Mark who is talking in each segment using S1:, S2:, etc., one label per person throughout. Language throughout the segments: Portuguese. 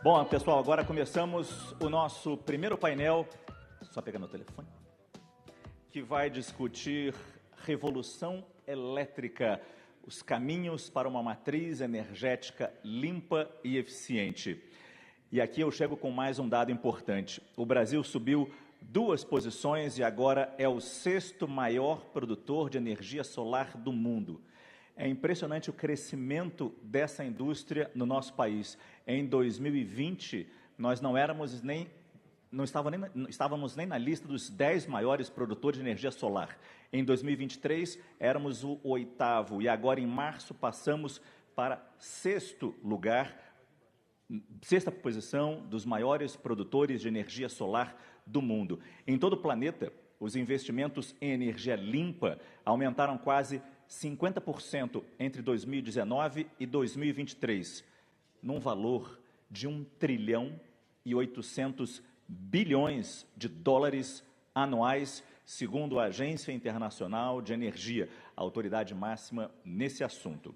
S1: Bom, pessoal, agora começamos o nosso primeiro painel, só pegar meu telefone, que vai discutir revolução elétrica, os caminhos para uma matriz energética limpa e eficiente. E aqui eu chego com mais um dado importante. O Brasil subiu 2 posições e agora é o 6º maior produtor de energia solar do mundo. É impressionante o crescimento dessa indústria no nosso país. Em 2020, nós não estávamos nem na lista dos 10 maiores produtores de energia solar. Em 2023, éramos o 8º e agora em março passamos para 6º lugar, 6ª posição dos maiores produtores de energia solar do mundo. Em todo o planeta, os investimentos em energia limpa aumentaram quase 50% entre 2019 e 2023, num valor de 1 trilhão e 800 bilhões de dólares anuais, segundo a Agência Internacional de Energia, a autoridade máxima nesse assunto.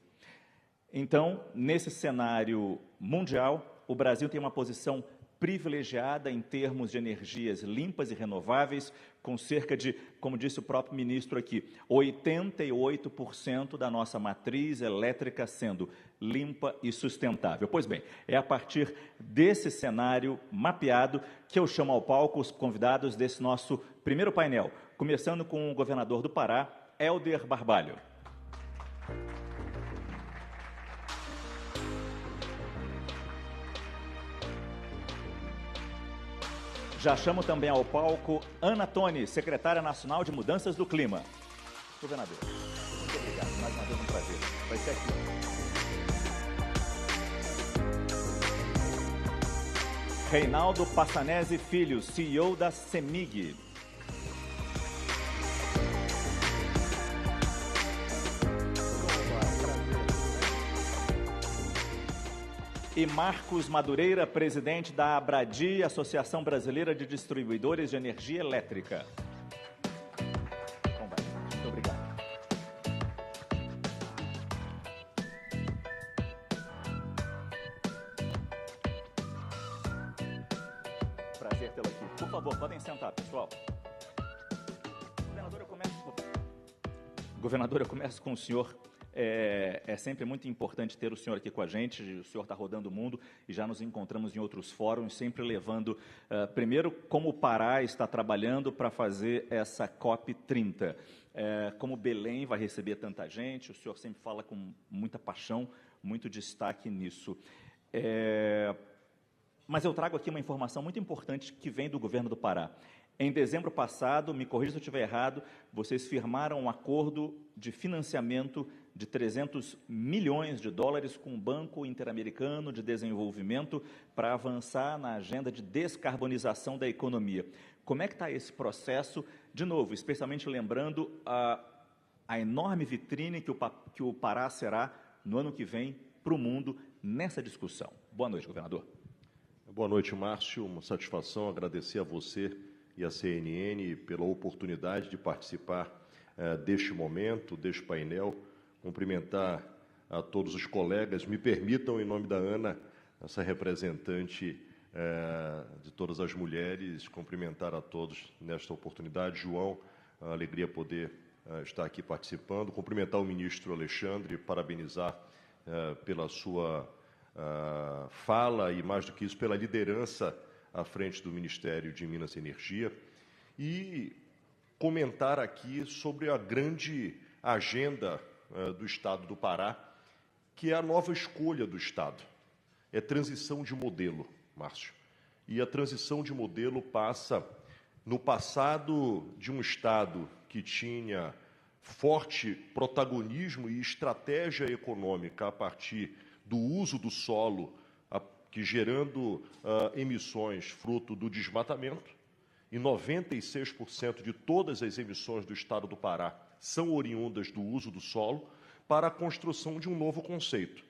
S1: Então, nesse cenário mundial, o Brasil tem uma posição privilegiada em termos de energias limpas e renováveis, com cerca de, como disse o próprio ministro aqui, 88% da nossa matriz elétrica sendo limpa e sustentável. Pois bem, é a partir desse cenário mapeado que eu chamo ao palco os convidados desse nosso primeiro painel, começando com o governador do Pará, Helder Barbalho. Já chamo também ao palco Ana Toni, secretária nacional de Mudanças do Clima. Governador, muito obrigado. Mais uma vez um prazer. Vai ser aqui. Reinaldo Passanese Filho, CEO da CEMIG. E Marcos Madureira, presidente da Abradi, Associação Brasileira de Distribuidores de Energia Elétrica. Muito obrigado. Prazer tê-lo aqui. Por favor, podem sentar, pessoal. Governador, eu começo com o senhor. É sempre muito importante ter o senhor aqui com a gente. O senhor está rodando o mundo e já nos encontramos em outros fóruns, sempre levando, primeiro, como o Pará está trabalhando para fazer essa COP30. Como Belém vai receber tanta gente, o senhor sempre fala com muita paixão, muito destaque nisso. Mas eu trago aqui uma informação muito importante que vem do governo do Pará. Em dezembro passado, me corrija se eu estiver errado, vocês firmaram um acordo de financiamento de 300 milhões de dólares com o Banco Interamericano de Desenvolvimento para avançar na agenda de descarbonização da economia. Como é que está esse processo? De novo, especialmente lembrando a enorme vitrine que o Pará será no ano que vem para o mundo nessa discussão. Boa noite, governador.
S2: Boa noite, Márcio. Uma satisfação agradecer a você e a CNN pela oportunidade de participar deste momento, deste painel, cumprimentar a todos os colegas. Me permitam, em nome da Ana, essa representante de todas as mulheres, cumprimentar a todos nesta oportunidade. João, a alegria poder estar aqui participando, cumprimentar o ministro Alexandre, parabenizar pela sua fala e, mais do que isso, pela liderança à frente do Ministério de Minas e Energia, e comentar aqui sobre a grande agenda do Estado do Pará, que é a nova escolha do Estado. É transição de modelo, Márcio. E a transição de modelo passa, no passado, de um Estado que tinha forte protagonismo e estratégia econômica a partir do uso do solo, que gerando emissões fruto do desmatamento, e 96% de todas as emissões do Estado do Pará são oriundas do uso do solo, para a construção de um novo conceito.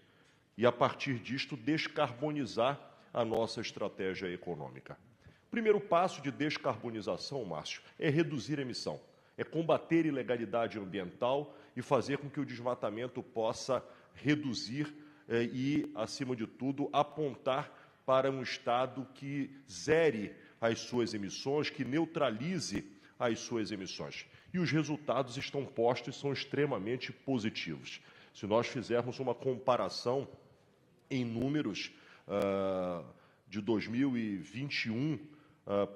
S2: E, a partir disto, descarbonizar a nossa estratégia econômica. O primeiro passo de descarbonização, Márcio, é reduzir a emissão, é combater a ilegalidade ambiental e fazer com que o desmatamento possa reduzir e, acima de tudo, apontar para um Estado que zere as suas emissões, que neutralize as suas emissões. E os resultados estão postos e são extremamente positivos. Se nós fizermos uma comparação em números de 2021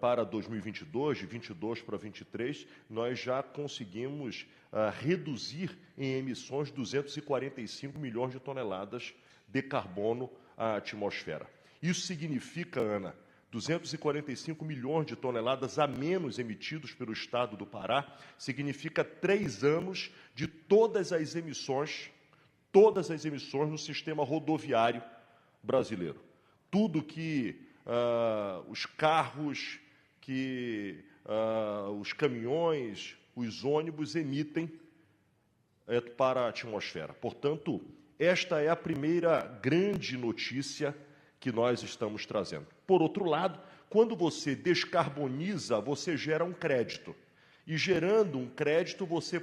S2: para 2022, de 22 para 23, nós já conseguimos reduzir em emissões 245 milhões de toneladas de carbono à atmosfera. Isso significa, Ana, 245 milhões de toneladas a menos emitidos pelo Estado do Pará, significa 3 anos de todas as emissões no sistema rodoviário brasileiro. Tudo que os carros, que os caminhões, os ônibus emitem para a atmosfera. Portanto, esta é a primeira grande notícia que nós estamos trazendo. Por outro lado, quando você descarboniza, você gera um crédito. E gerando um crédito, você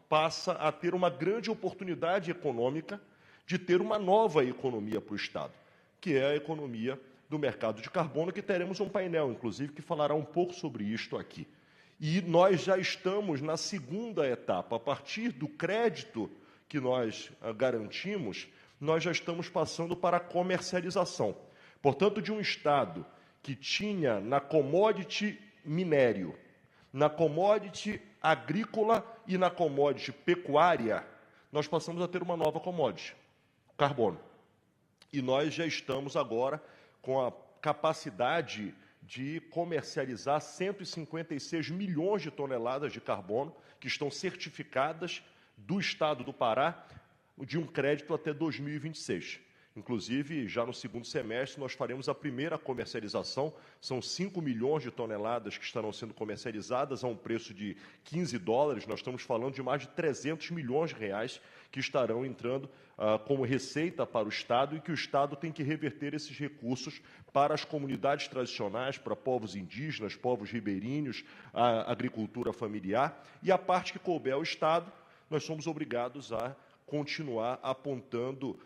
S2: passa a ter uma grande oportunidade econômica de ter uma nova economia para o Estado, que é a economia do mercado de carbono, que teremos um painel, inclusive, que falará um pouco sobre isto aqui. E nós já estamos na segunda etapa. A partir do crédito que nós garantimos, nós já estamos passando para a comercialização. Portanto, de um Estado que tinha na commodity minério, na commodity agrícola e na commodity pecuária, nós passamos a ter uma nova commodity, carbono. E nós já estamos agora com a capacidade de comercializar 156 milhões de toneladas de carbono que estão certificadas do Estado do Pará de um crédito até 2026. Inclusive, já no segundo semestre, nós faremos a primeira comercialização. São 5 milhões de toneladas que estarão sendo comercializadas a um preço de $15. Nós estamos falando de mais de 300 milhões de reais que estarão entrando como receita para o Estado e que o Estado tem que reverter esses recursos para as comunidades tradicionais, para povos indígenas, povos ribeirinhos, a agricultura familiar. E a parte que couber ao Estado, nós somos obrigados a continuar apontando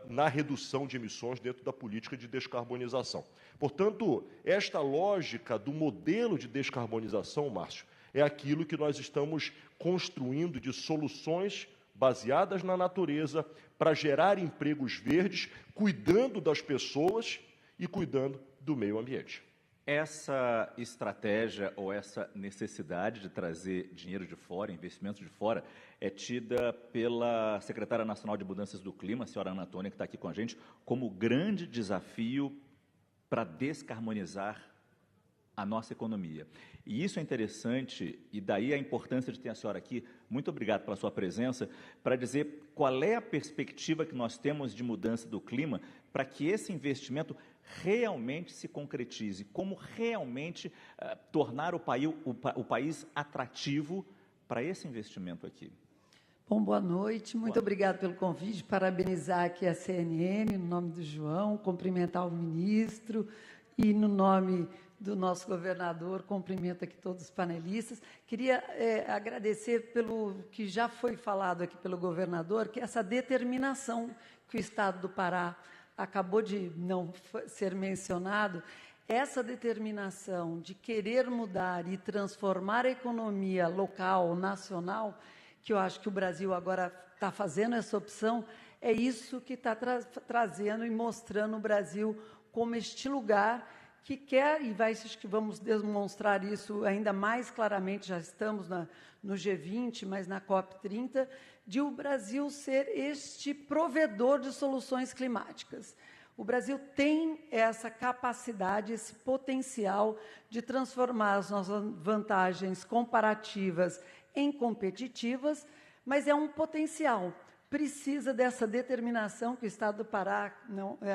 S2: na redução de emissões dentro da política de descarbonização. Portanto, esta lógica do modelo de descarbonização, Márcio, é aquilo que nós estamos construindo de soluções baseadas na natureza para gerar empregos verdes, cuidando das pessoas e cuidando do meio ambiente.
S1: Essa estratégia ou essa necessidade de trazer dinheiro de fora, investimentos de fora, é tida pela secretária nacional de Mudanças do Clima, a senhora Ana Antônia, que está aqui com a gente, como grande desafio para descarbonizar a nossa economia. E isso é interessante, e daí a importância de ter a senhora aqui. Muito obrigado pela sua presença, para dizer qual é a perspectiva que nós temos de mudança do clima para que esse investimento realmente se concretize, como realmente tornar o país atrativo para esse investimento aqui.
S3: Bom, boa noite, muito obrigado pelo convite, parabenizar aqui a CNN, no nome do João, cumprimentar o ministro e no nome do nosso governador, cumprimento aqui todos os panelistas. Queria agradecer pelo que já foi falado aqui pelo governador, que essa determinação que o Estado do Pará acabou de não ser mencionado, essa determinação de querer mudar e transformar a economia local, nacional, que eu acho que o Brasil agora está fazendo essa opção, é isso que está trazendo e mostrando o Brasil como este lugar que quer, e acho que vamos demonstrar isso ainda mais claramente, já estamos no G20, mas na COP30, de o Brasil ser este provedor de soluções climáticas. O Brasil tem essa capacidade, esse potencial de transformar as nossas vantagens comparativas em competitivas, mas é um potencial. Precisa dessa determinação que o Estado do Pará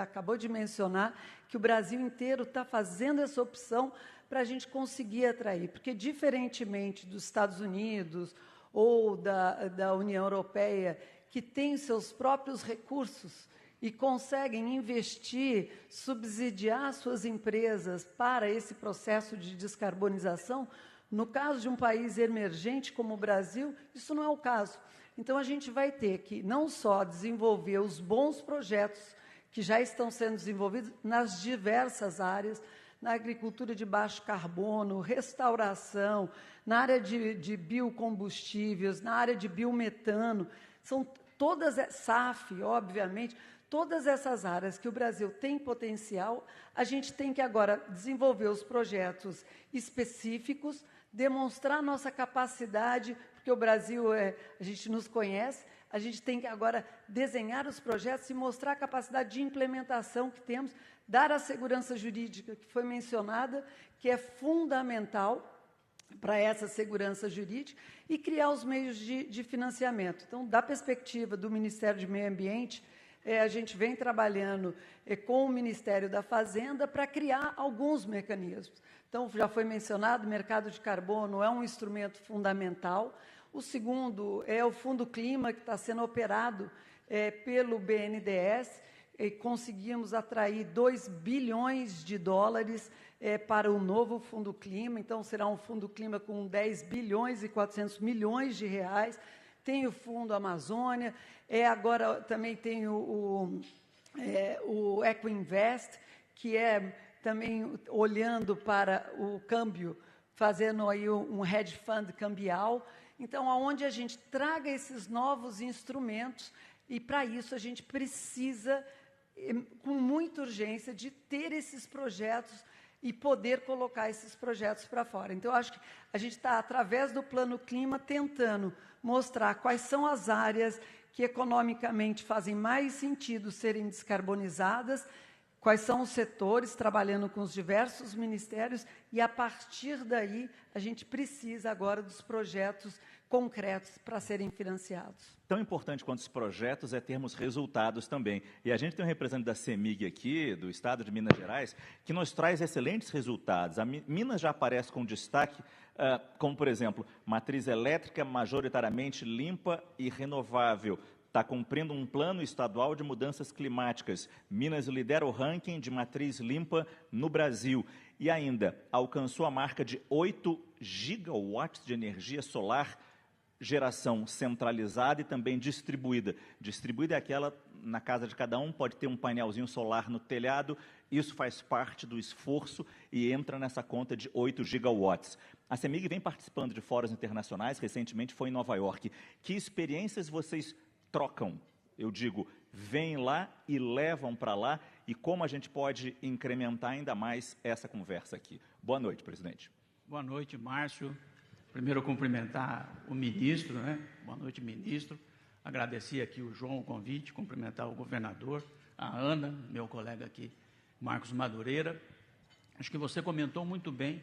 S3: acabou de mencionar, que o Brasil inteiro está fazendo essa opção para a gente conseguir atrair. Porque, diferentemente dos Estados Unidos ou da União Europeia, que tem seus próprios recursos e conseguem investir, subsidiar suas empresas para esse processo de descarbonização, no caso de um país emergente como o Brasil, isso não é o caso. Então, a gente vai ter que não só desenvolver os bons projetos que já estão sendo desenvolvidos nas diversas áreas, na agricultura de baixo carbono, restauração, na área de biocombustíveis, na área de biometano, são todas, SAF, obviamente, todas essas áreas que o Brasil tem potencial, a gente tem que agora desenvolver os projetos específicos, demonstrar nossa capacidade, porque o Brasil, a gente nos conhece, a gente tem que agora desenhar os projetos e mostrar a capacidade de implementação que temos, dar a segurança jurídica que foi mencionada, que é fundamental para essa segurança jurídica, e criar os meios de financiamento. Então, da perspectiva do Ministério do Meio Ambiente, a gente vem trabalhando com o Ministério da Fazenda para criar alguns mecanismos. Então, já foi mencionado, o mercado de carbono é um instrumento fundamental. O segundo é o Fundo Clima, que está sendo operado pelo BNDES, e conseguimos atrair 2 bilhões de dólares para o novo Fundo Clima. Então, será um Fundo Clima com 10 bilhões e 400 milhões de reais. Tem o Fundo Amazônia, agora também tem o Ecoinvest, que é também olhando para o câmbio, fazendo aí um hedge fund cambial. Então, aonde a gente traga esses novos instrumentos, e para isso a gente precisa, com muita urgência, de ter esses projetos e poder colocar esses projetos para fora. Então, eu acho que a gente está, através do Plano Clima, tentando mostrar quais são as áreas que economicamente fazem mais sentido serem descarbonizadas, quais são os setores, trabalhando com os diversos ministérios, e, a partir daí, a gente precisa agora dos projetos concretos para serem financiados.
S1: Tão importante quanto os projetos é termos resultados também. E a gente tem um representante da CEMIG aqui, do Estado de Minas Gerais, que nos traz excelentes resultados. A Minas já aparece com destaque, como, por exemplo, matriz elétrica majoritariamente limpa e renovável. Está cumprindo um plano estadual de mudanças climáticas. Minas lidera o ranking de matriz limpa no Brasil. E ainda alcançou a marca de 8 gigawatts de energia solar, geração centralizada e também distribuída. Distribuída é aquela, na casa de cada um, pode ter um painelzinho solar no telhado. Isso faz parte do esforço e entra nessa conta de 8 gigawatts. A CEMIG vem participando de fóruns internacionais, recentemente foi em Nova York. Que experiências vocês trocam? Eu digo, vêm lá e levam para lá, e como a gente pode incrementar ainda mais essa conversa aqui. Boa noite, presidente.
S4: Boa noite, Márcio. Primeiro, cumprimentar o ministro, né? Boa noite, ministro. Agradecer aqui o João o convite, cumprimentar o governador, a Ana, meu colega aqui, Marcos Madureira. Acho que você comentou muito bem,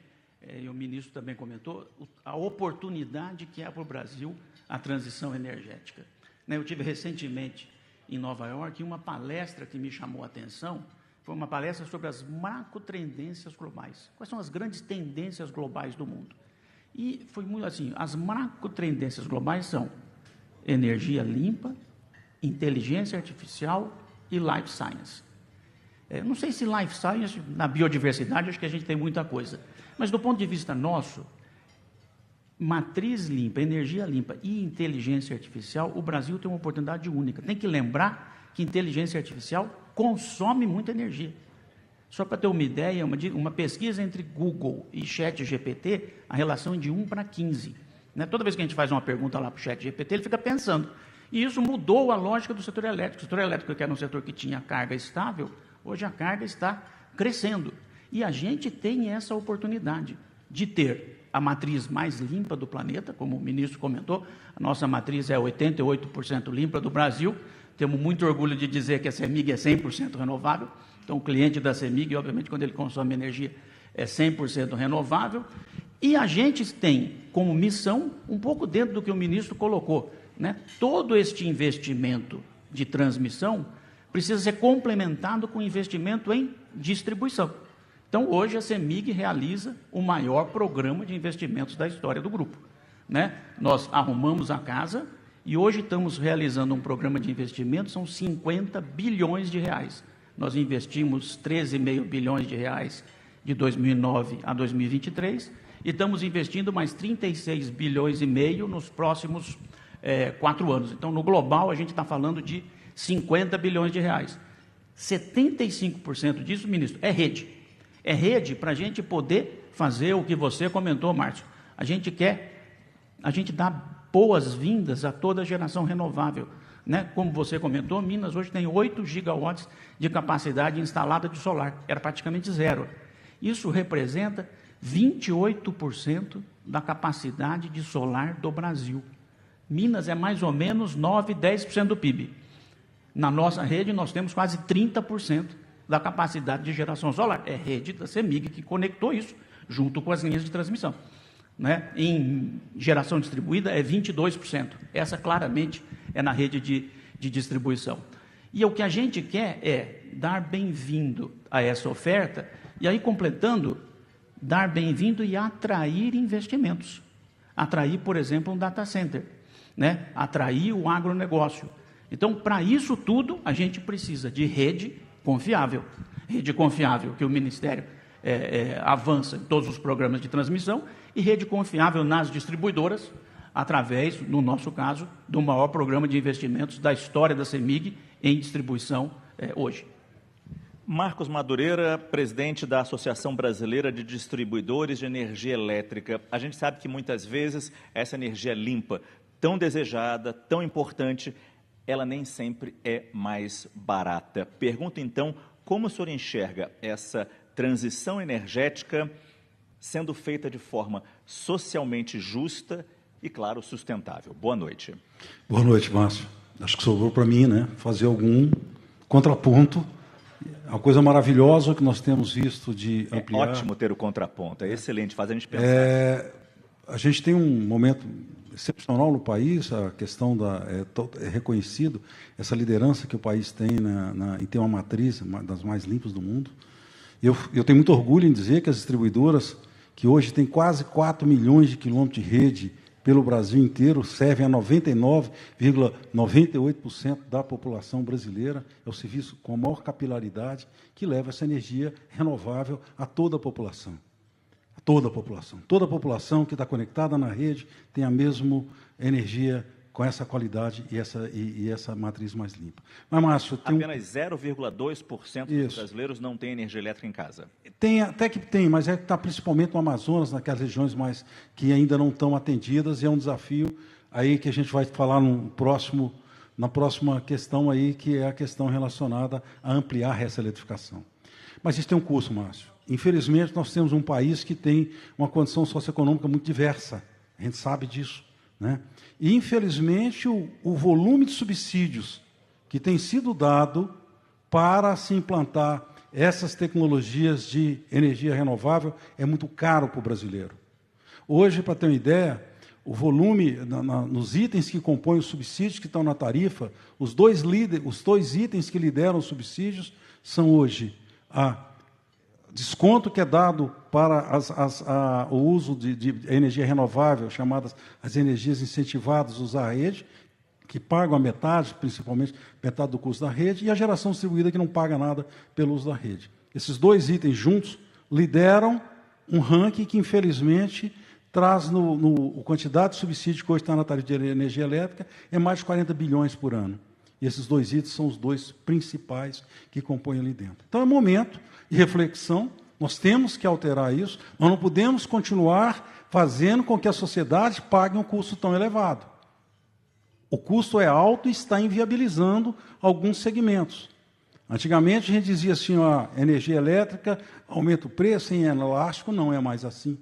S4: e o ministro também comentou, a oportunidade que é para o Brasil a transição energética. Eu tive recentemente em Nova York uma palestra que me chamou a atenção, foi uma palestra sobre as macrotendências globais. Quais são as grandes tendências globais do mundo? E foi muito assim, as macrotendências globais são energia limpa, inteligência artificial e life science. Não sei se life science, na biodiversidade, acho que a gente tem muita coisa. Mas do ponto de vista nosso, matriz limpa, energia limpa e inteligência artificial, o Brasil tem uma oportunidade única. Tem que lembrar que inteligência artificial consome muita energia. Só para ter uma ideia, uma pesquisa entre Google e ChatGPT, a relação é de 1 para 15. Toda vez que a gente faz uma pergunta lá para o ChatGPT, ele fica pensando. E isso mudou a lógica do setor elétrico. O setor elétrico, que era um setor que tinha carga estável, hoje a carga está crescendo. E a gente tem essa oportunidade de ter a matriz mais limpa do planeta, como o ministro comentou, a nossa matriz é 88% limpa do Brasil, temos muito orgulho de dizer que a CEMIG é 100% renovável, então o cliente da CEMIG, obviamente, quando ele consome energia, é 100% renovável, e a gente tem como missão, um pouco dentro do que o ministro colocou, todo este investimento de transmissão precisa ser complementado com investimento em distribuição. Então, hoje, a CEMIG realiza o maior programa de investimentos da história do grupo. Nós arrumamos a casa e hoje estamos realizando um programa de investimentos, são 50 bilhões de reais. Nós investimos 13,5 bilhões de reais de 2009 a 2023 e estamos investindo mais 36 bilhões e meio nos próximos 4 anos. Então, no global, a gente está falando de 50 bilhões de reais. 75% disso, ministro, é rede. É rede para a gente poder fazer o que você comentou, Márcio. A gente dá boas-vindas a toda a geração renovável. Né? Como você comentou, Minas hoje tem 8 gigawatts de capacidade instalada de solar. Era praticamente zero. Isso representa 28% da capacidade de solar do Brasil. Minas é mais ou menos 9, 10% do PIB. Na nossa rede, nós temos quase 30% da capacidade de geração solar. É a rede da CEMIG que conectou isso, junto com as linhas de transmissão. Né? Em geração distribuída, é 22%. Essa, claramente, é na rede de distribuição. E o que a gente quer é dar bem-vindo a essa oferta, e aí, completando, dar bem-vindo e atrair investimentos. Atrair, por exemplo, um data center, né? Atrair o agronegócio. Então, para isso tudo, a gente precisa de rede confiável. Rede confiável que o Ministério avança em todos os programas de transmissão e rede confiável nas distribuidoras, através, no nosso caso, do maior programa de investimentos da história da CEMIG em distribuição hoje.
S1: Marcos Madureira, presidente da Associação Brasileira de Distribuidores de Energia Elétrica. A gente sabe que muitas vezes essa energia limpa, tão desejada, tão importante, ela nem sempre é mais barata. Pergunto então, como o senhor enxerga essa transição energética sendo feita de forma socialmente justa e, claro, sustentável? Boa noite.
S5: Boa noite, Márcio. Acho que sobrou para mim, né, fazer algum contraponto. A coisa maravilhosa que nós temos visto de ampliar...
S1: É ótimo ter o contraponto, é excelente, faz a gente pensar.
S5: A gente tem um momento excepcional no país, a questão é reconhecido, essa liderança que o país tem em ter uma matriz das mais limpas do mundo. Eu tenho muito orgulho em dizer que as distribuidoras, que hoje têm quase 4 milhões de quilômetros de rede pelo Brasil inteiro, servem a 99,98% da população brasileira. É o serviço com a maior capilaridade que leva essa energia renovável a toda a população. A toda a população. Toda a população que está conectada na rede tem a mesma energia com essa qualidade e essa matriz mais limpa. Mas, Márcio,
S1: apenas 0,2% dos brasileiros não têm energia elétrica em casa.
S5: Tem, até que tem, mas está principalmente no Amazonas, naquelas regiões mais que ainda não estão atendidas, e é um desafio aí que a gente vai falar na próxima questão aí, que é a questão relacionada a ampliar essa eletrificação. Mas isso tem um custo, Márcio. Infelizmente, nós temos um país que tem uma condição socioeconômica muito diversa. A gente sabe disso, né? E, infelizmente, o volume de subsídios que tem sido dado para se implantar essas tecnologias de energia renovável é muito caro para o brasileiro. Hoje, para ter uma ideia, o volume, nos itens que compõem os subsídios que estão na tarifa, os dois itens que lideram os subsídios são hoje desconto que é dado para o uso de energia renovável, chamadas as energias incentivadas a usar a rede, que pagam a metade, principalmente metade do custo da rede, e a geração distribuída, que não paga nada pelo uso da rede. Esses dois itens juntos lideram um ranking que, infelizmente, traz a quantidade de subsídio que hoje está na tarifa de energia elétrica, é mais de 40 bilhões por ano. E esses dois itens são os dois principais que compõem ali dentro. Então, é momento de reflexão, nós temos que alterar isso, nós não podemos continuar fazendo com que a sociedade pague um custo tão elevado. O custo é alto e está inviabilizando alguns segmentos. Antigamente, a gente dizia assim, energia elétrica aumenta o preço, em elástico, não é mais assim.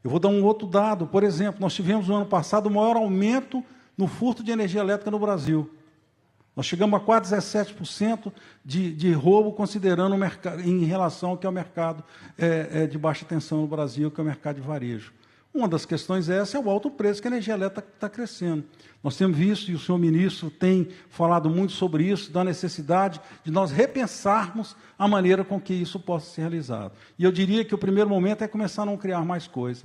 S5: Eu vou dar um outro dado. Por exemplo, nós tivemos no ano passado o maior aumento no furto de energia elétrica no Brasil. Nós chegamos a quase 17% de roubo, considerando o mercado, em relação ao que é o mercado de baixa tensão no Brasil, que é o mercado de varejo. Uma das questões é o alto preço que a energia elétrica está crescendo. Nós temos visto, e o senhor ministro tem falado muito sobre isso, da necessidade de nós repensarmos a maneira com que isso possa ser realizado. E eu diria que o primeiro momento é começar a não criar mais coisa.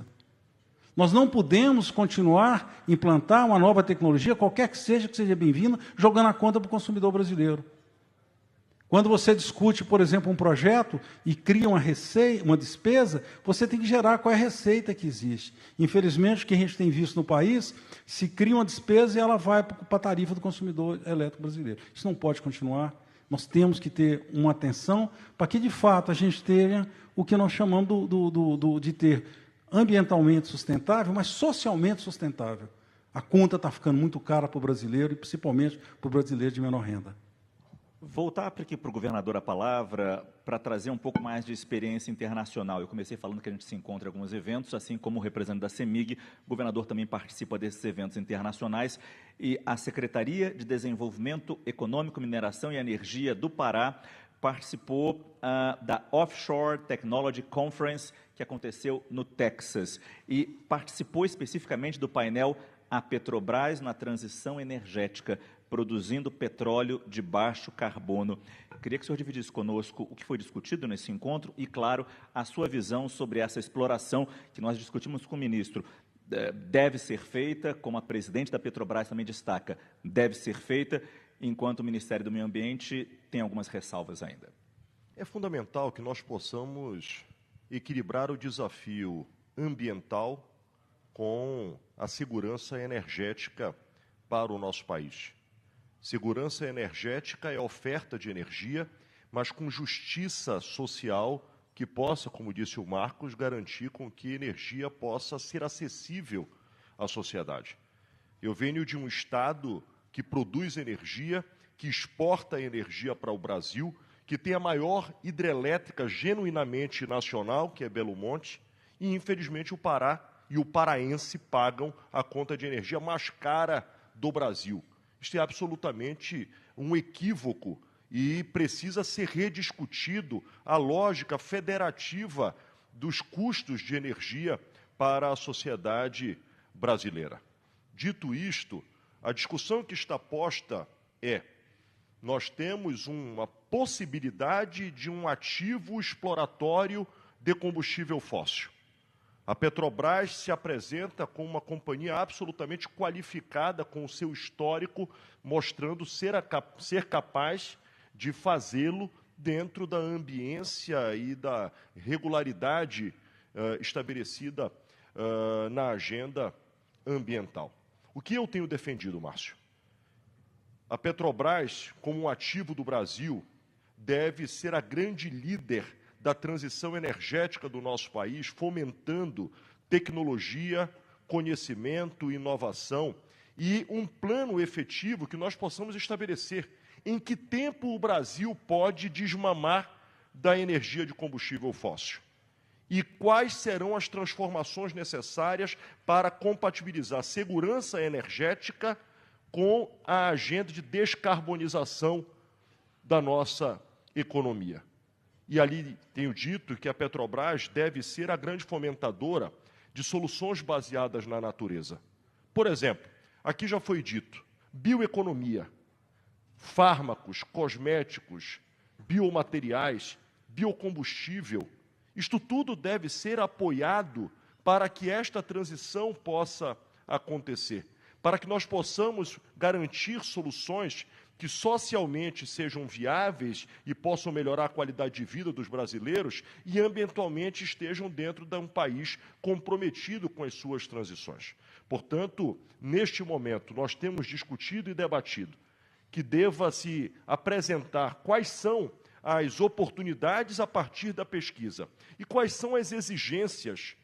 S5: Nós não podemos continuar a implantar uma nova tecnologia, qualquer que seja bem-vinda, jogando a conta para o consumidor brasileiro. Quando você discute, por exemplo, um projeto e cria uma despesa, você tem que gerar qual é a receita que existe. Infelizmente, o que a gente tem visto no país, se cria uma despesa e ela vai para a tarifa do consumidor elétrico brasileiro. Isso não pode continuar. Nós temos que ter uma atenção para que, de fato, a gente tenha o que nós chamamos de ter ambientalmente sustentável, mas socialmente sustentável. A conta está ficando muito cara para o brasileiro, e principalmente para o brasileiro de menor renda.
S1: Voltar aqui para o governador a palavra, para trazer um pouco mais de experiência internacional. Eu comecei falando que a gente se encontra em alguns eventos, assim como o representante da CEMIG, o governador também participa desses eventos internacionais, e a Secretaria de Desenvolvimento Econômico, Mineração e Energia do Pará participou da Offshore Technology Conference, que aconteceu no Texas, e participou especificamente do painel A Petrobras na Transição Energética, produzindo petróleo de baixo carbono. Queria que o senhor dividisse conosco o que foi discutido nesse encontro e, claro, a sua visão sobre essa exploração que nós discutimos com o ministro. Deve ser feita, como a presidente da Petrobras também destaca, deve ser feita, enquanto o Ministério do Meio Ambiente tem algumas ressalvas ainda.
S2: É fundamental que nós possamos equilibrar o desafio ambiental com a segurança energética para o nosso país. Segurança energética é oferta de energia, mas com justiça social que possa, como disse o Marcos, garantir com que a energia possa ser acessível à sociedade. Eu venho de um estado que produz energia, que exporta energia para o Brasil, que tem a maior hidrelétrica genuinamente nacional, que é Belo Monte, e infelizmente o Pará e o paraense pagam a conta de energia mais cara do Brasil. Isto é absolutamente um equívoco e precisa ser rediscutido a lógica federativa dos custos de energia para a sociedade brasileira. Dito isto, a discussão que está posta é: nós temos uma possibilidade de um ativo exploratório de combustível fóssil. A Petrobras se apresenta como uma companhia absolutamente qualificada com o seu histórico, mostrando ser capaz de fazê-lo dentro da ambiência e da regularidade estabelecida na agenda ambiental. O que eu tenho defendido, Márcio? A Petrobras, como um ativo do Brasil, deve ser a grande líder da transição energética do nosso país, fomentando tecnologia, conhecimento, inovação e um plano efetivo que nós possamos estabelecer. Em que tempo o Brasil pode desmamar da energia de combustível fóssil? E quais serão as transformações necessárias para compatibilizar segurança energética com a agenda de descarbonização da nossa economia? E ali tenho dito que a Petrobras deve ser a grande fomentadora de soluções baseadas na natureza. Por exemplo, aqui já foi dito, bioeconomia, fármacos, cosméticos, biomateriais, biocombustível. Isto tudo deve ser apoiado para que esta transição possa acontecer, para que nós possamos garantir soluções que socialmente sejam viáveis e possam melhorar a qualidade de vida dos brasileiros e ambientalmente estejam dentro de um país comprometido com as suas transições. Portanto, neste momento, nós temos discutido e debatido que deva se apresentar quais são as oportunidades a partir da pesquisa e quais são as exigências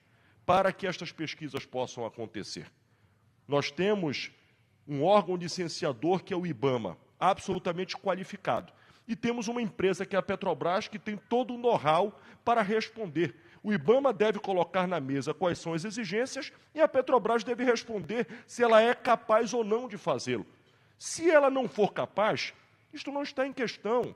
S2: para que estas pesquisas possam acontecer. Nós temos um órgão licenciador que é o IBAMA, absolutamente qualificado. E temos uma empresa que é a Petrobras, que tem todo o know-how para responder. O IBAMA deve colocar na mesa quais são as exigências e a Petrobras deve responder se ela é capaz ou não de fazê-lo. Se ela não for capaz, isto não está em questão.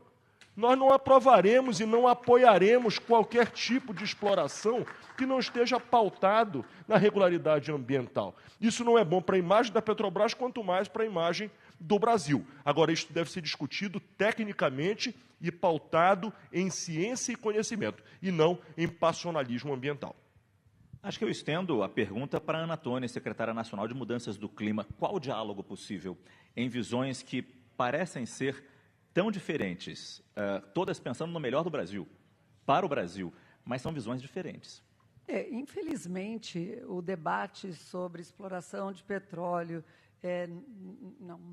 S2: Nós não aprovaremos e não apoiaremos qualquer tipo de exploração que não esteja pautado na regularidade ambiental. Isso não é bom para a imagem da Petrobras, quanto mais para a imagem do Brasil. Agora, isso deve ser discutido tecnicamente e pautado em ciência e conhecimento, e não em passionalismo ambiental.
S1: Acho que eu estendo a pergunta para a Ana Tônia, secretária nacional de Mudanças do Clima. Qual o diálogo possível em visões que parecem ser tão diferentes, todas pensando no melhor do Brasil, para o Brasil, mas são visões diferentes?
S3: Infelizmente, o debate sobre exploração de petróleo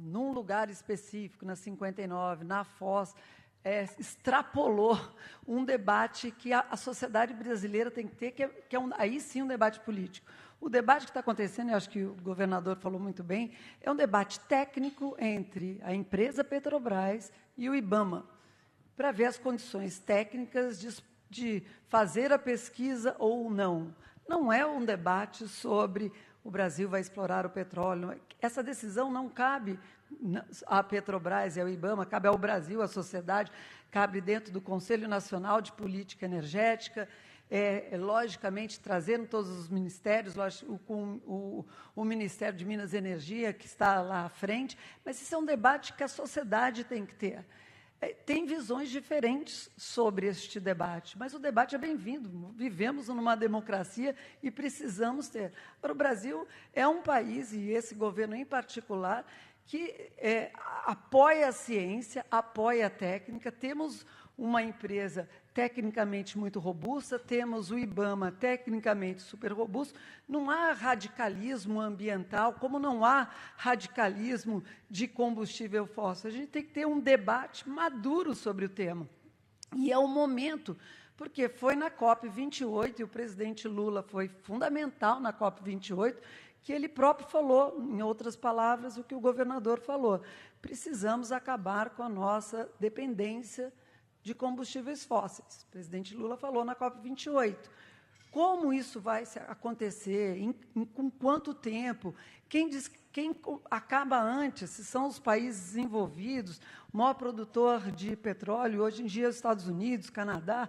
S3: num lugar específico, na 59, na Foz, extrapolou um debate que a sociedade brasileira tem que ter, que é aí sim um debate político. O debate que está acontecendo, eu acho que o governador falou muito bem, é um debate técnico entre a empresa Petrobras e o IBAMA, para ver as condições técnicas de fazer a pesquisa ou não. Não é um debate sobre o Brasil vai explorar o petróleo. Essa decisão não cabe à Petrobras e ao IBAMA, cabe ao Brasil, à sociedade, cabe dentro do Conselho Nacional de Política Energética, logicamente, trazendo todos os ministérios, o Ministério de Minas e Energia, que está lá à frente, mas isso é um debate que a sociedade tem que ter. Tem visões diferentes sobre este debate, mas o debate é bem-vindo. Vivemos numa democracia e precisamos ter. Agora, o Brasil é um país, e esse governo em particular, que apoia a ciência, apoia a técnica. Temos uma empresa tecnicamente muito robusta, temos o IBAMA tecnicamente super robusto. Não há radicalismo ambiental, como não há radicalismo de combustível fóssil. A gente tem que ter um debate maduro sobre o tema. E é o momento, porque foi na COP28, e o presidente Lula foi fundamental na COP28, que ele próprio falou, em outras palavras, o que o governador falou. Precisamos acabar com a nossa dependência de combustíveis fósseis. O presidente Lula falou na COP28. Como isso vai acontecer? Com quanto tempo? Quem acaba antes? Se são os países desenvolvidos, o maior produtor de petróleo, hoje em dia, os Estados Unidos, Canadá,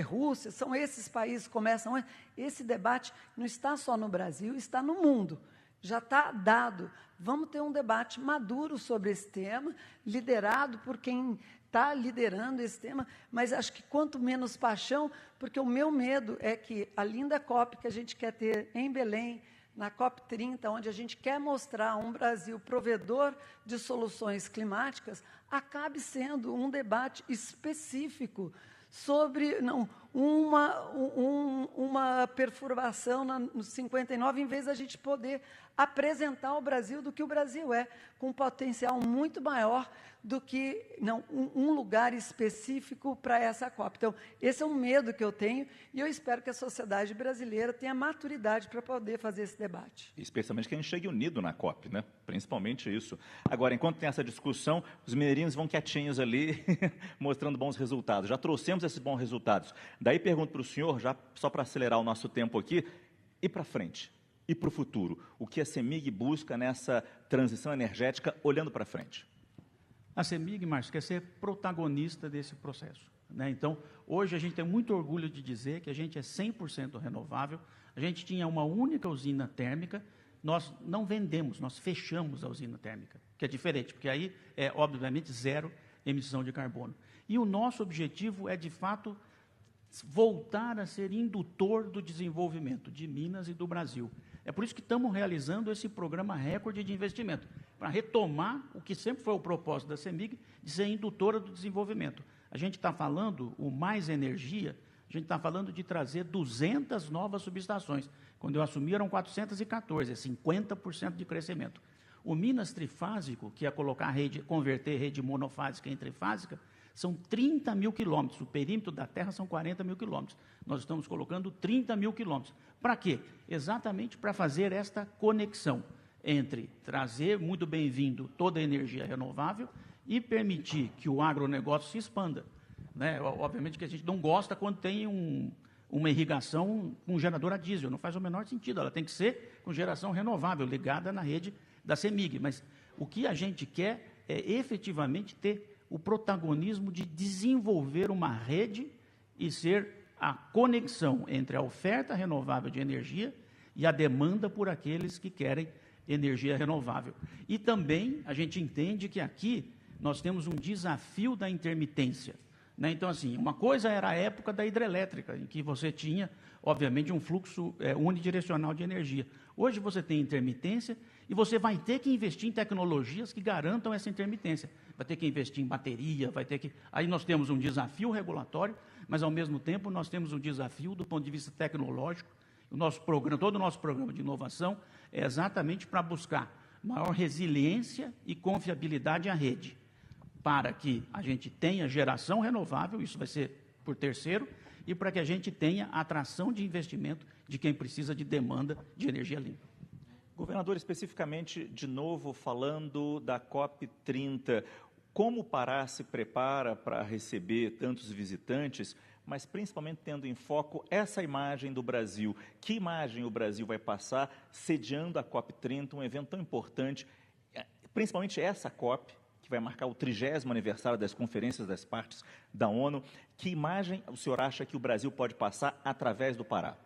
S3: Rússia, são esses países que começam antes. Esse debate não está só no Brasil, está no mundo. Já está dado. Vamos ter um debate maduro sobre esse tema, liderado por quem está liderando esse tema, mas acho que quanto menos paixão, porque o meu medo é que a linda COP que a gente quer ter em Belém, na COP30, onde a gente quer mostrar um Brasil provedor de soluções climáticas, acabe sendo um debate específico sobre uma perturbação no 59, em vez da gente poder apresentar o Brasil do que o Brasil é, com um potencial muito maior do que um lugar específico para essa COP. Então, esse é um medo que eu tenho e eu espero que a sociedade brasileira tenha maturidade para poder fazer esse debate.
S1: Especialmente que a gente chegue unido na COP, né? Principalmente isso. Agora, enquanto tem essa discussão, os mineirinhos vão quietinhos ali, mostrando bons resultados. Já trouxemos esses bons resultados. Daí pergunto para o senhor, já só para acelerar o nosso tempo aqui, e para frente? E para o futuro? O que a CEMIG busca nessa transição energética olhando para frente?
S4: A CEMIG, Márcio, quer ser protagonista desse processo, né? Então, hoje a gente tem muito orgulho de dizer que a gente é 100% renovável. A gente tinha uma única usina térmica, nós não vendemos, nós fechamos a usina térmica, que é diferente, porque aí é, obviamente, zero emissão de carbono. E o nosso objetivo é, de fato, voltar a ser indutor do desenvolvimento de Minas e do Brasil. É por isso que estamos realizando esse programa recorde de investimento, para retomar o que sempre foi o propósito da CEMIG, de ser indutora do desenvolvimento. A gente está falando, o Mais Energia, a gente está falando de trazer 200 novas subestações. Quando eu assumi, eram 414, é 50% de crescimento. O Minas Trifásico, que ia colocar converter rede monofásica em trifásica, são 30 mil quilômetros. O perímetro da Terra são 40 mil quilômetros. Nós estamos colocando 30 mil quilômetros. Para quê? Exatamente para fazer esta conexão entre trazer, muito bem-vindo, toda a energia renovável e permitir que o agronegócio se expanda, né? Obviamente que a gente não gosta quando tem uma irrigação com gerador a diesel. Não faz o menor sentido. Ela tem que ser com geração renovável, ligada na rede da CEMIG. Mas o que a gente quer é efetivamente ter o protagonismo de desenvolver uma rede e ser a conexão entre a oferta renovável de energia e a demanda por aqueles que querem energia renovável. E também a gente entende que aqui nós temos um desafio da intermitência, né? Então, assim, uma coisa era a época da hidrelétrica, em que você tinha, obviamente, um fluxo unidirecional de energia. Hoje você tem intermitência e você vai ter que investir em tecnologias que garantam essa intermitência. Vai ter que investir em bateria, vai ter que... Aí nós temos um desafio regulatório, mas, ao mesmo tempo, nós temos um desafio do ponto de vista tecnológico. O nosso programa, todo o nosso programa de inovação é exatamente para buscar maior resiliência e confiabilidade à rede. para que a gente tenha geração renovável, isso vai ser por terceiro, e para que a gente tenha atração de investimento de quem precisa de demanda de energia limpa.
S1: Governador, especificamente, de novo, falando da COP30, como o Pará se prepara para receber tantos visitantes, mas principalmente tendo em foco essa imagem do Brasil. Que imagem o Brasil vai passar sediando a COP30, um evento tão importante, principalmente essa COP, que vai marcar o 30º aniversário das conferências das partes da ONU. Que imagem o senhor acha que o Brasil pode passar através do Pará?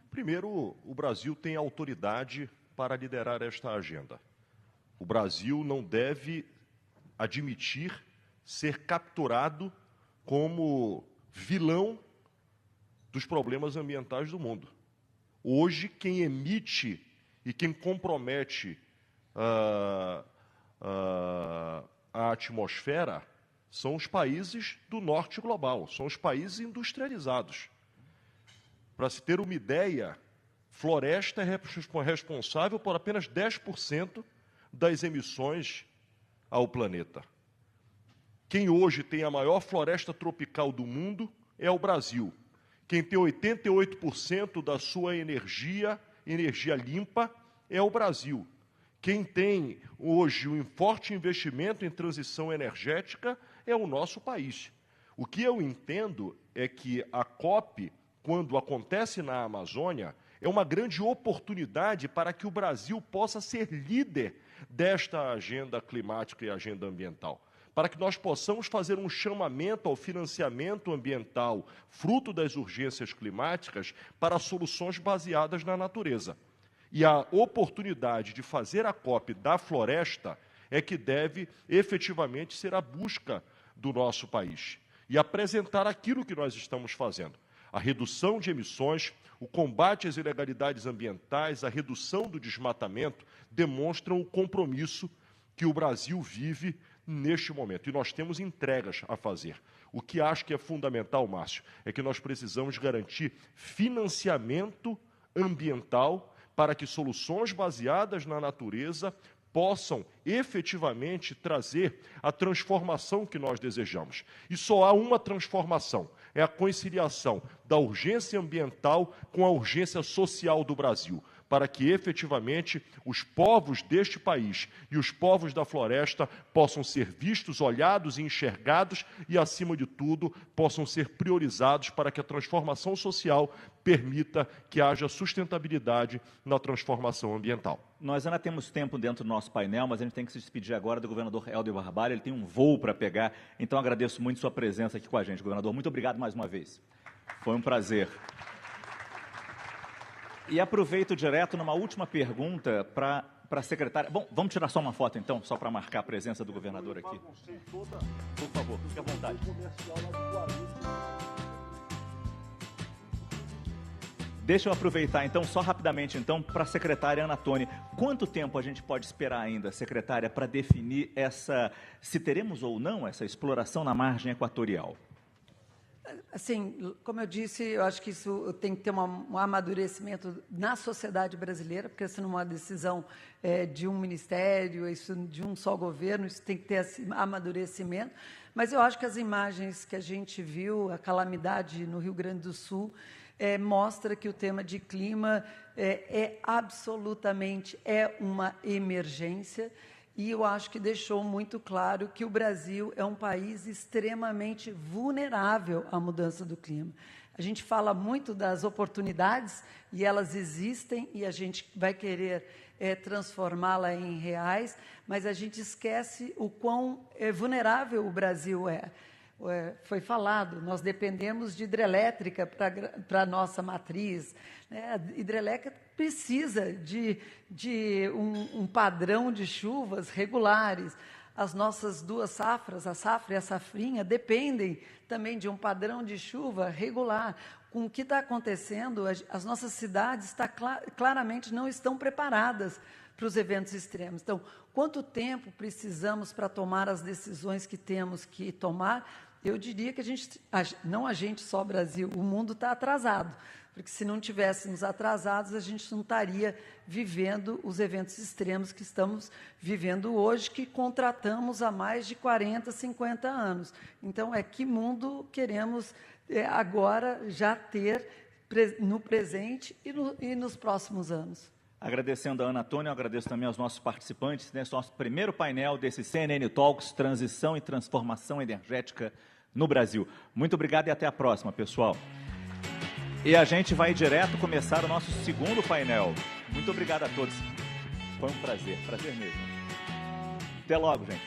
S2: Primeiro, o Brasil tem autoridade para liderar esta agenda. O Brasil não deve admitir ser capturado como vilão dos problemas ambientais do mundo. Hoje, quem emite e quem compromete a atmosfera são os países do norte global, são os países industrializados. Para se ter uma ideia, floresta é responsável por apenas 10% das emissões ao planeta. Quem hoje tem a maior floresta tropical do mundo é o Brasil. Quem tem 88% da sua energia limpa, é o Brasil. Quem tem hoje um forte investimento em transição energética é o nosso país. O que eu entendo é que a COP, quando acontece na Amazônia, é uma grande oportunidade para que o Brasil possa ser líder desta agenda climática e agenda ambiental, para que nós possamos fazer um chamamento ao financiamento ambiental, fruto das urgências climáticas, para soluções baseadas na natureza. E a oportunidade de fazer a COP da floresta é que deve efetivamente ser a busca do nosso país e apresentar aquilo que nós estamos fazendo. A redução de emissões, o combate às ilegalidades ambientais, a redução do desmatamento demonstram o compromisso que o Brasil vive neste momento. E nós temos entregas a fazer. O que acho que é fundamental, Márcio, é que nós precisamos garantir financiamento ambiental para que soluções baseadas na natureza possam efetivamente trazer a transformação que nós desejamos. E só há uma transformação, é a conciliação da urgência ambiental com a urgência social do Brasil, para que efetivamente os povos deste país e os povos da floresta possam ser vistos, olhados e enxergados e, acima de tudo, possam ser priorizados para que a transformação social permita que haja sustentabilidade na transformação ambiental.
S1: Nós ainda temos tempo dentro do nosso painel, mas a gente tem que se despedir agora do governador Helder Barbalho. Ele tem um voo para pegar, então agradeço muito sua presença aqui com a gente, governador. Muito obrigado mais uma vez. Foi um prazer. E aproveito direto numa última pergunta para a secretária. Bom, vamos tirar só uma foto então, só para marcar a presença do governador aqui. Por favor, fique à vontade. Deixa eu aproveitar, então, só rapidamente, então, para a secretária Ana Toni. Quanto tempo a gente pode esperar ainda, secretária, para definir se teremos ou não essa exploração na margem equatorial?
S3: Assim, como eu disse, eu acho que isso tem que ter um amadurecimento na sociedade brasileira, porque isso não é uma decisão de um ministério, isso de um só governo, isso tem que ter esse amadurecimento. Mas eu acho que as imagens que a gente viu, a calamidade no Rio Grande do Sul, mostra que o tema de clima absolutamente uma emergência, e eu acho que deixou muito claro que o Brasil é um país extremamente vulnerável à mudança do clima. A gente fala muito das oportunidades, e elas existem, e a gente vai querer transformá-la em reais, mas a gente esquece o quão vulnerável o Brasil é. Foi falado, nós dependemos de hidrelétrica para a nossa matriz. Né? A hidrelétrica precisa de um padrão de chuvas regulares. As nossas duas safras, a safra e a safrinha, dependem também de um padrão de chuva regular. Com o que está acontecendo, as nossas cidades claramente não estão preparadas para os eventos extremos. Então, quanto tempo precisamos para tomar as decisões que temos que tomar? eu diria que não a gente só, Brasil, o mundo está atrasado, porque se não tivéssemos atrasados, a gente não estaria vivendo os eventos extremos que estamos vivendo hoje, que contratamos há mais de 40, 50 anos. Então, que mundo queremos agora já ter no presente e nos próximos anos?
S1: Agradecendo a Ana Antônia, eu agradeço também aos nossos participantes nesse nosso primeiro painel desse CNN Talks, Transição e Transformação Energética no Brasil. Muito obrigado e até a próxima, pessoal. E a gente vai direto começar o nosso segundo painel. Muito obrigado a todos. Foi um prazer mesmo. Até logo, gente.